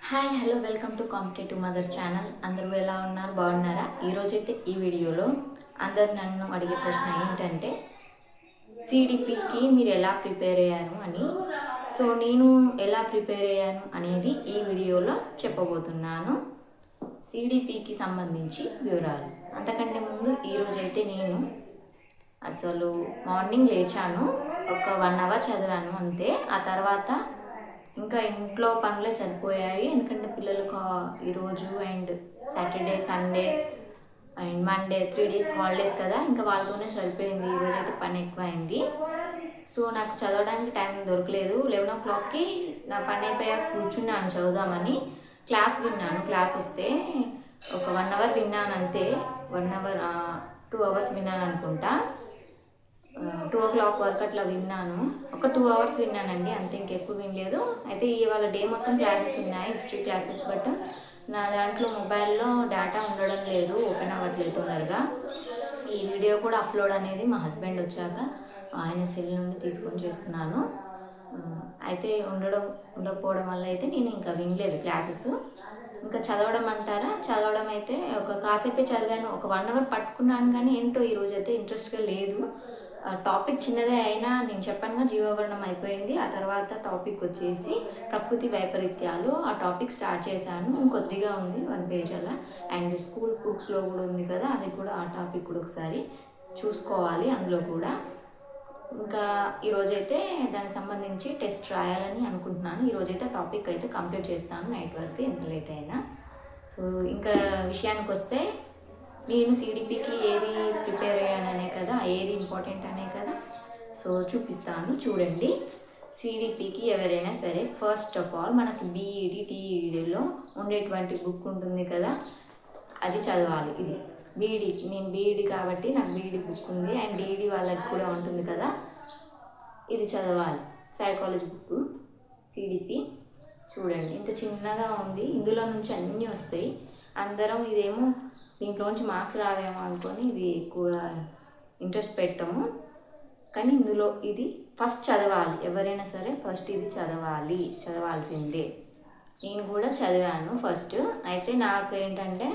Hi hello welcome to competitive mother channel. అందరూ ఎలా ఉన్నారు, బాగున్నారా? ఈరోజైతే ఈ వీడియోలో అందరు నన్ను అడిగే ప్రశ్న ఏంటంటే సిడిపికి మీరు ఎలా ప్రిపేర్ అయ్యారు అని. సో నేను ఎలా ప్రిపేర్ అయ్యాను అనేది ఈ వీడియోలో చెప్పబోతున్నాను. సిడిపికి సంబంధించి వివరాలు. అంతకంటే ముందు ఈరోజైతే నేను అసలు మార్నింగ్ లేచాను, ఒక 1 అవర్ చదివాను అంతే. ఆ తర్వాత ఇంకా ఇంట్లో పనులే సరిపోయాయి, ఎందుకంటే పిల్లలకు ఈరోజు and Saturday Sunday and Monday 3 days holidays కదా, ఇంకా వాళ్ళతోనే సరిపోయింది. ఈరోజు అయితే పని ఎక్కువైంది. సో నాకు చదవడానికి టైం దొరకలేదు. 11 o'clockకి నా పని అయిపోయాక కూర్చున్నాను చదువుదామని. క్లాస్ విన్నాను. క్లాస్ వస్తే ఒక 1 అవర్ విన్నాను అంతే. 1 అవర్ 2 అవర్స్ విన్నాను అనుకుంటా. 2 o'clock వరకు అట్లా విన్నాను. ఒక 2 అవర్స్ విన్నానండి అంతే, ఇంకెక్కువ వినలేదు. అయితే ఇవాళ డే మొత్తం క్లాసెస్ ఉన్నాయి, హిస్టరీ క్లాసెస్. బట్ నా దాంట్లో మొబైల్లో డేటా ఉండడం లేదు, ఓపెన్ అవ్వట్లేదు తొందరగా. ఈ వీడియో కూడా అప్లోడ్ అనేది మా హస్బెండ్ వచ్చాక ఆయన సెల్ నుండి తీసుకొని చేస్తున్నాను. అయితే ఉండకపోవడం వల్ల అయితే నేను ఇంకా వినలేదు క్లాసెస్. ఇంకా చదవడం అంటారా, చదవడం అయితే ఒక కాసేపే చదివాను. ఒక 1 అవర్ పట్టుకున్నాను, కానీ ఏంటో ఈరోజు అయితే ఇంట్రెస్ట్గా లేదు. టాపిక్ చిన్నదే అయినా నేను చెప్పానుగా జీవావరణం అయిపోయింది. ఆ తర్వాత టాపిక్ వచ్చేసి ప్రకృతి వైపరీత్యాలు. ఆ టాపిక్ స్టార్ట్ చేశాను, ఇంకొద్దిగా ఉంది 1 పేజ్ అలా. అండ్ స్కూల్ బుక్స్లో కూడా ఉంది కదా, అది కూడా ఆ టాపిక్ కూడా ఒకసారి చూసుకోవాలి అందులో కూడా. ఇంకా ఈరోజైతే దానికి సంబంధించి టెస్ట్ రాయాలని అనుకుంటున్నాను. ఈరోజైతే టాపిక్ అయితే కంప్లీట్ చేస్తాను నైట్ వరకు, ఎంత లేట్ అయినా. సో ఇంకా విషయానికి వస్తే, నేను సిడిపికి ఏది ప్రిపేర్ అయ్యాననే కదా, ఏది ఇంపార్టెంట్ అనే కదా. సో చూపిస్తాను చూడండి. సిడిపికి ఎవరైనా సరే ఫస్ట్ ఆఫ్ ఆల్ మనకి బీఈడి టీఈడిలో ఉండేటువంటి బుక్ ఉంటుంది కదా, అది చదవాలి. ఇది బీఈడి, నేను బీఈడి కాబట్టి నాకు బీఈడి బుక్ ఉంది. అండ్ డిఈడి వాళ్ళకి కూడా ఉంటుంది కదా, ఇది చదవాలి. సైకాలజీ బుక్ సిడిపి చూడండి, ఇంత చిన్నగా ఉంది. ఇందులో నుంచి అన్నీ వస్తాయి. అందరం ఇదేమో దీంట్లోంచి మార్క్స్ రావేమో అనుకొని ఇది ఎక్కువ ఇంట్రెస్ట్ పెట్టాము, కానీ ఇందులో ఇది ఫస్ట్ చదవాలి. ఎవరైనా సరే ఫస్ట్ ఇది చదవాల్సిందే. నేను కూడా చదివాను ఫస్ట్. అయితే నాకు ఏంటంటే,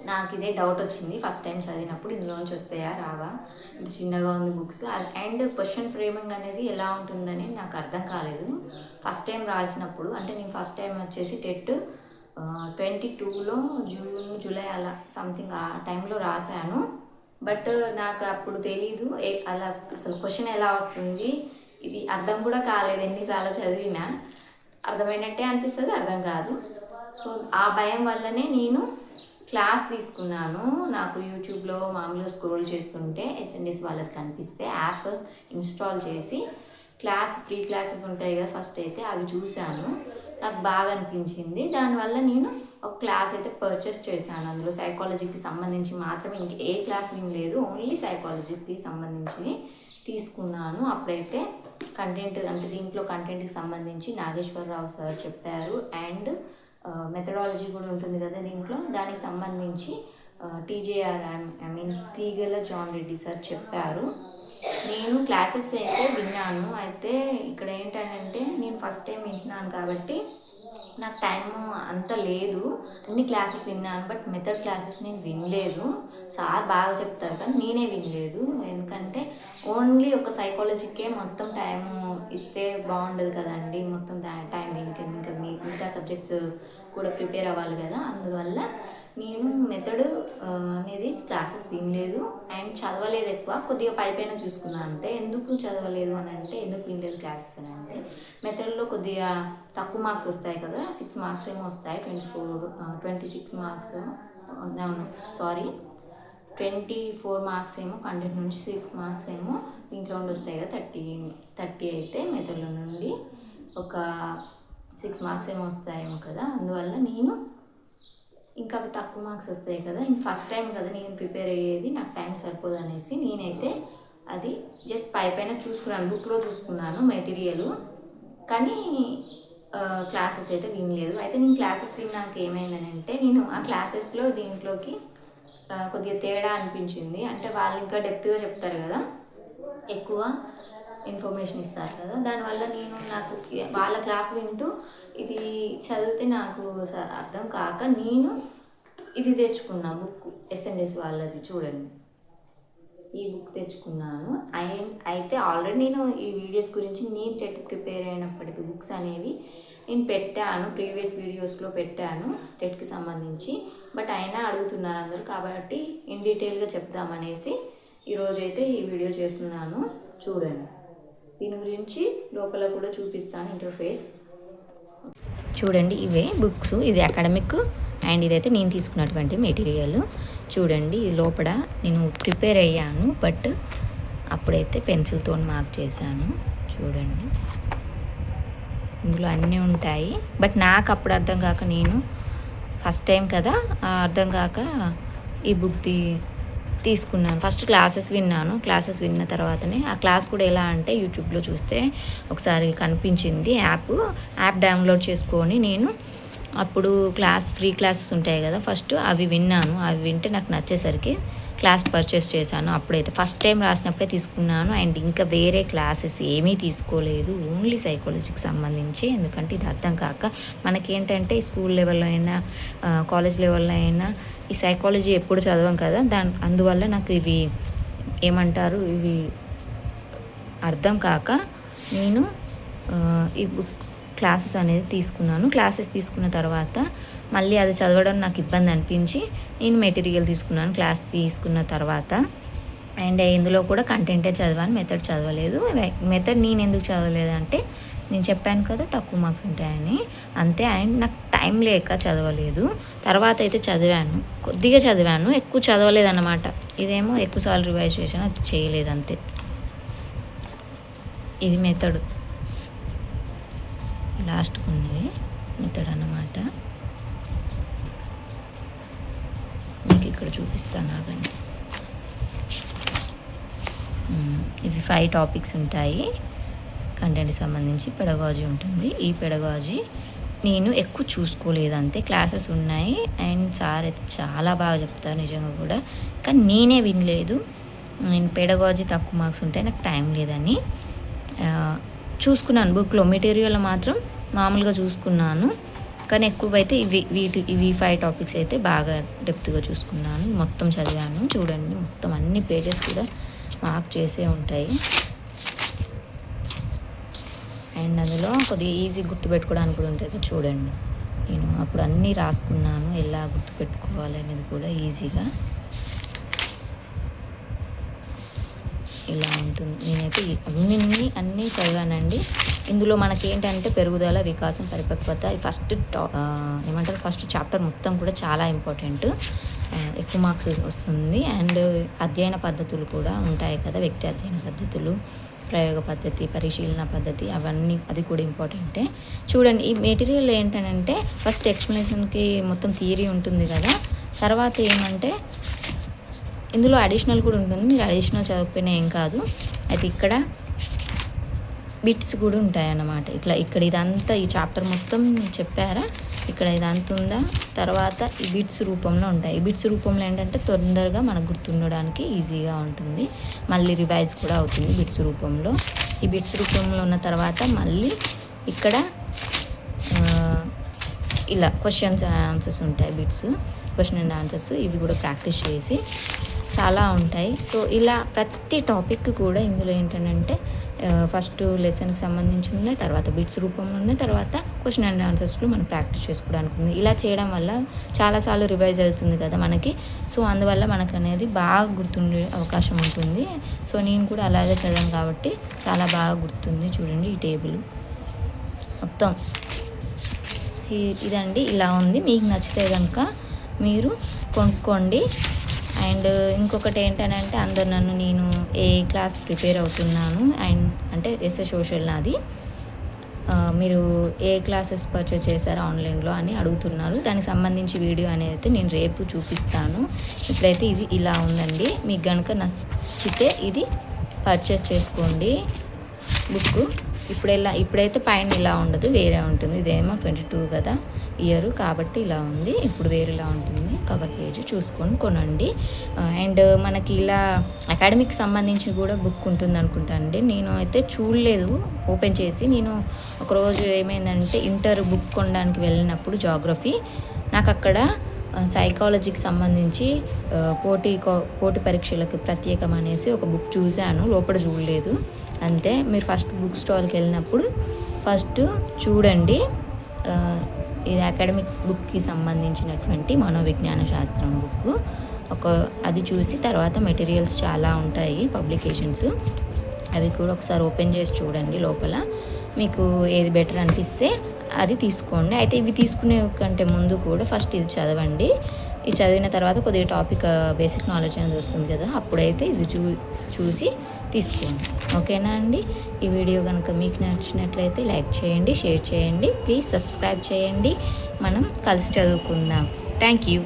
నాకు ఇదే డౌట్ వచ్చింది ఫస్ట్ టైం చదివినప్పుడు, ఇందులోంచి వస్తాయా రావా, ఇది చిన్నగా ఉంది బుక్స్. అండ్ క్వశ్చన్ ఫ్రేమింగ్ అనేది ఎలా ఉంటుందని నాకు అర్థం కాలేదు ఫస్ట్ టైం రాసినప్పుడు. అంటే నేను ఫస్ట్ టైం వచ్చేసి టెట్ 22లో జూలై అలా సంథింగ్ ఆ టైంలో రాశాను. బట్ నాకు అప్పుడు తెలీదు అలా అసలు క్వశ్చన్ ఎలా వస్తుంది, ఇది అర్థం కూడా కాలేదు. ఎన్నిసార్లు చదివినా అర్థమైనట్టే అనిపిస్తుంది, అర్థం కాదు. సో ఆ భయం వల్లనే నేను క్లాస్ తీసుకున్నాను. నాకు యూట్యూబ్లో మామూలుగా స్క్రోల్ చేస్తుంటే ఎస్ఎన్ఎస్ వాళ్ళకి కనిపిస్తే యాప్ ఇన్స్టాల్ చేసి ఫ్రీ క్లాసెస్ ఉంటాయి కదా, ఫస్ట్ అయితే అవి చూశాను. నాకు బాగా అనిపించింది. దానివల్ల నేను ఒక క్లాస్ అయితే పర్చేస్ చేశాను. అందులో సైకాలజీకి సంబంధించి మాత్రమే, ఇంక ఏ క్లాస్ వినలేదు, ఓన్లీ సైకాలజీకి సంబంధించి తీసుకున్నాను. అప్పుడైతే కంటెంట్ అంటే దీంట్లో కంటెంట్కి సంబంధించి నాగేశ్వరరావు సార్ చెప్పారు. అండ్ మెథడాలజీ కూడా ఉంటుంది కదా దీంట్లో, దానికి సంబంధించి టీజేఆర్ తీగల జాన్ రెడ్డి సార్ చెప్పారు. నేను క్లాసెస్ అయితే విన్నాను. అయితే ఇక్కడ ఏంటంటే, నేను ఫస్ట్ టైం వింటున్నాను కాబట్టి నాకు టైము అంత లేదు. అన్ని క్లాసెస్ విన్నాను, బట్ మెథడ్ క్లాసెస్ నేను వినలేదు. సార్ బాగా చెప్తారు కానీ నేనే వినలేదు. ఎందుకంటే ఓన్లీ ఒక సైకాలజీకే మొత్తం టైము ఇస్తే బాగుండదు కదండి, మొత్తం టైం దీనికి ఇంకా మిగతా సబ్జెక్ట్స్ కూడా ప్రిపేర్ అవ్వాలి కదా. అందువల్ల నేను మెథడ్ అనేది క్లాసెస్ వినలేదు అండ్ చదవలేదు. ఎక్కువ కొద్దిగా పైపైన చూసుకున్నాను అంతే. ఎందుకు చదవలేదు అని అంటే, ఎందుకు వినలేదు క్లాసెస్ అని అంటే, మెథడ్లో కొద్దిగా తక్కువ మార్క్స్ వస్తాయి కదా, 6 మార్క్స్ ఏమో వస్తాయి. 26 మార్క్స్, 24 మార్క్స్ ఏమో కంటెంట్ నుంచి, 6 మార్క్స్ ఏమో దీంట్లో నుండి వస్తాయి కదా. 30 అయితే మెథడ్లో నుండి ఒక 6 మార్క్స్ ఏమో వస్తాయేమో కదా. అందువల్ల నేను ఇంకా అవి తక్కువ మార్క్స్ వస్తాయి కదా, ఫస్ట్ టైం కదా నేను ప్రిపేర్ అయ్యేది, నాకు టైం సరిపోదు అనేసి నేనైతే అది జస్ట్ పైపైన చూసుకున్నాను, బుక్లో చూసుకున్నాను మెటీరియల్, కానీ క్లాసెస్ అయితే వినలేదు. అయితే నేను క్లాసెస్ విన్నాక ఏమైందని అంటే, నేను ఆ క్లాసెస్లో దీంట్లోకి కొద్దిగా తేడా అనిపించింది. అంటే వాళ్ళు ఇంకా డెప్త్గా చెప్తారు కదా, ఎక్కువ ఇన్ఫర్మేషన్ ఇస్తారు కదా, దానివల్ల నాకు వాళ్ళ క్లాస్ వింటూ ఇది చదివితే నాకు అర్థం కాక నేను ఇది తెచ్చుకున్నా బుక్, ఎస్ఎన్ఎస్ వాళ్ళది చూడండి, ఈ బుక్ తెచ్చుకున్నాను. అయితే ఆల్రెడీ నేను ఈ వీడియోస్ గురించి నేను టెట్ ప్రిపేర్ అయినప్పటికీ బుక్స్ అనేవి నేను పెట్టాను, ప్రీవియస్ వీడియోస్లో పెట్టాను టెట్కి సంబంధించి. బట్ అయినా అడుగుతున్నారు అందరూ, కాబట్టి ఇన్ డీటెయిల్గా చెప్దామనేసి ఈరోజైతే ఈ వీడియో చేస్తున్నాను. చూడండి, దీని గురించి లోపల కూడా చూపిస్తాను ఇంటర్ఫేస్. చూడండి, ఇవే బుక్స్, ఇది అకాడమిక్ అండ్ ఇదైతే నేను తీసుకున్నటువంటి మెటీరియల్. చూడండి, ఇది లోపల నేను ప్రిపేర్ అయ్యాను, బట్ అప్పుడైతే పెన్సిల్తో మార్క్ చేశాను. చూడండి, ఇందులో అన్నీ ఉంటాయి. బట్ నాకు అప్పుడు అర్థం కాక, నేను ఫస్ట్ టైం కదా అర్థం కాక ఈ బుక్ తీసుకున్నాను. ఫస్ట్ క్లాసెస్ విన్న తర్వాతనే ఆ క్లాస్ కూడా ఎలా అంటే యూట్యూబ్లో చూస్తే ఒకసారి కనిపించింది యాప్ డౌన్లోడ్ చేసుకొని నేను అప్పుడు ఫ్రీ క్లాసెస్ ఉంటాయి కదా ఫస్ట్ అవి విన్నాను. అవి వింటే నాకు నచ్చేసరికి క్లాస్ పర్చేస్ చేశాను. అప్పుడైతే ఫస్ట్ టైం రాసినప్పుడే తీసుకున్నాను. అండ్ ఇంకా వేరే క్లాసెస్ ఏమీ తీసుకోలేదు, ఓన్లీ సైకాలజీకి సంబంధించి. ఎందుకంటే ఇది అర్థం కాక మనకేంటంటే స్కూల్ లెవెల్లో అయినా కాలేజ్ లెవెల్లో అయినా ఈ సైకాలజీ ఎప్పుడు చదవం కదా, అందువల్ల నాకు ఇవి అర్థం కాక నేను ఈ బుక్ క్లాసెస్ అనేది తీసుకున్నాను. క్లాసెస్ తీసుకున్న తర్వాత మళ్ళీ అది చదవడం నాకు ఇబ్బంది అనిపించి నేను మెటీరియల్ తీసుకున్నాను క్లాస్ తీసుకున్న తర్వాత. అండ్ ఇందులో కూడా కంటెంటే చదివాను, మెథడ్ చదవలేదు. మెథడ్ నేను ఎందుకు చదవలేదంటే నేను చెప్పాను కదా తక్కువ మార్క్స్ ఉంటాయని, అంతే. అండ్ నాకు టైం లేక చదవలేదు. తర్వాత అయితే కొద్దిగా చదివాను, ఎక్కువ చదవలేదు అన్నమాట. ఇదేమో ఎక్కువసార్లు రివైజ్ చేశాను, అది చేయలేదు అంతే. ఇది మెథడ్, లాస్ట్కి ఉన్నవి మెథడ్ అన్నమాట. మీకు ఇక్కడ చూపిస్తాను, ఆగండి. ఇవి 5 టాపిక్స్ ఉంటాయి కంటెంట్కి సంబంధించి. పెడగాజీ ఉంటుంది. ఈ పెడగాజీ నేను ఎక్కువ చూసుకోలేదు అంతే. క్లాసెస్ ఉన్నాయి అండ్ సార్ అయితే చాలా బాగా చెప్తారు నిజంగా కూడా, కానీ నేనే వినలేదు. నేను పెడగాజీ తక్కువ మార్క్స్ ఉంటాయి, నాకు టైం లేదని చూసుకున్నాను. బుక్లో మెటీరియల్ మాత్రం మామూలుగా చూసుకున్నాను, కానీ ఎక్కువైతే ఇవి 5 టాపిక్స్ అయితే బాగా డెప్త్గా చూసుకున్నాను, మొత్తం చదివాను. చూడండి, మొత్తం అన్ని పేజెస్ కూడా మార్క్ చేసే ఉంటాయి. అండ్ అందులో కొద్దిగా ఈజీ గుర్తుపెట్టుకోవడానికి కూడా ఉంటుంది. చూడండి, నేను అప్పుడు అన్నీ రాసుకున్నాను, ఎలా గుర్తుపెట్టుకోవాలి అనేది కూడా ఈజీగా ఇలా ఉంటుంది. నేనైతే అన్నీ చదివానండి. ఇందులో మనకి ఏంటంటే పెరుగుదల, వికాసం, పరిపక్వత, ఫస్ట్ చాప్టర్ మొత్తం కూడా చాలా ఇంపార్టెంట్, ఎక్కువ మార్క్స్ వస్తుంది. అండ్ అధ్యయన పద్ధతులు కూడా ఉంటాయి కదా, వ్యక్తి అధ్యయన పద్ధతులు, ప్రయోగ పద్ధతి, పరిశీలన పద్ధతి, అది కూడా ఇంపార్టెంటే. చూడండి, ఈ మెటీరియల్ ఏంటంటే ఫస్ట్ ఎక్స్ప్లెనేషన్కి మొత్తం థియరీ ఉంటుంది కదా, తర్వాత ఏమంటే ఇందులో అడిషనల్ కూడా ఉంటుంది. మీరు అడిషనల్ చదివిపోయినా ఏం కాదు. అయితే ఇక్కడ బిట్స్ కూడా ఉంటాయన్నమాట. ఇక్కడ ఇదంతా ఈ చాప్టర్ మొత్తం చెప్పారా, ఇక్కడ ఇదంతా ఉందా, తర్వాత ఈ బిట్స్ రూపంలో ఉంటాయి. ఈ బిట్స్ రూపంలో ఏంటంటే తొందరగా మనకు గుర్తుండడానికి ఈజీగా ఉంటుంది, మళ్ళీ రివైజ్ కూడా అవుతుంది బిట్స్ రూపంలో. ఈ బిట్స్ రూపంలో ఉన్న తర్వాత మళ్ళీ ఇక్కడ ఇలా క్వశ్చన్స్ అండ్ ఆన్సర్స్ ఉంటాయి, క్వశ్చన్ అండ్ ఆన్సర్స్, ఇవి కూడా ప్రాక్టీస్ చేసి చాలా ఉంటాయి. సో ఇలా ప్రతి టాపిక్ కూడా ఇందులో ఏంటంటే ఫస్ట్ లెసన్కి సంబంధించి ఉన్నాయి, తర్వాత బిట్స్ రూపంలో ఉన్నాయి, తర్వాత క్వశ్చన్ అండ్ ఆన్సర్స్లో మనం ప్రాక్టీస్ చేసుకోవడానికి ఉంది. ఇలా చేయడం వల్ల చాలాసార్లు రివైజ్ అవుతుంది కదా మనకి. సో అందువల్ల మనకు అనేది బాగా గుర్తుండే అవకాశం ఉంటుంది. సో నేను కూడా అలాగే చదివాను కాబట్టి చాలా బాగా గుర్తుంది. చూడండి, ఈ టేబుల్ మొత్తం ఇదండి, ఇలా ఉంది. మీకు నచ్చితే కనుక మీరు కొనుక్కోండి. అండ్ ఇంకొకటి ఏంటంటే అందరు నేను ఏ క్లాస్ ప్రిపేర్ అవుతున్నాను అండ్ అంటే ఎస్ఏ సోషల్ నాది, మీరు ఏ క్లాసెస్ పర్చేస్ చేశారు ఆన్లైన్లో అని అడుగుతున్నారు. దానికి సంబంధించి వీడియో అనేది నేను రేపు చూపిస్తాను. ఇప్పుడైతే ఇది ఇలా ఉందండి. మీకు కనుక నచ్చితే ఇది పర్చేస్ చేసుకోండి బుక్. ఇప్పుడైతే పైన ఇలా ఉండదు, వేరే ఉంటుంది. ఇదేమో 22 కదా ఇయర్, కాబట్టి ఇలా ఉంది. ఇప్పుడు వేరేలా ఉంటుంది. కవర్ పేజ్ చూసుకొని కొనండి. అండ్ మనకి ఇలా అకాడమిక్ సంబంధించి కూడా బుక్ ఉంటుంది అనుకుంటానండి. నేను అయితే చూడలేదు ఓపెన్ చేసి. నేను ఒకరోజు ఏమైందంటే ఇంటర్ బుక్ కొనడానికి వెళ్ళినప్పుడు జాగ్రఫీ, నాకు అక్కడ సైకాలజీకి సంబంధించి పోటీ పరీక్షలకు ప్రత్యేకం అనేసి ఒక బుక్ చూశాను, లోపల చూడలేదు అంతే. మీరు ఫస్ట్ బుక్ స్టాల్కి వెళ్ళినప్పుడు ఫస్ట్ చూడండి, ఇది అకాడమిక్ బుక్కి సంబంధించినటువంటి మనోవిజ్ఞాన శాస్త్రం బుక్. అది చూసి తర్వాత మెటీరియల్స్ చాలా ఉంటాయి, పబ్లికేషన్స్, అవి కూడా ఒకసారి ఓపెన్ చేసి చూడండి. లోపల మీకు ఏది బెటర్ అనిపిస్తే అది తీసుకోండి. అయితే ఇవి తీసుకునే కంటే ముందు కూడా ఫస్ట్ ఇది చదవండి. ఇది చదివిన తర్వాత కొద్దిగా టాపిక్ బేసిక్ నాలెడ్జ్ అనేది వస్తుంది కదా, అప్పుడైతే ఇది చూసి తీసుకోండి. ఓకేనా అండి? ఈ వీడియో కనుక మీకు నచ్చినట్లయితే లైక్ చేయండి, షేర్ చేయండి, ప్లీజ్ సబ్స్క్రైబ్ చేయండి. మనం కలిసి చదువుకుందాం. Thank you.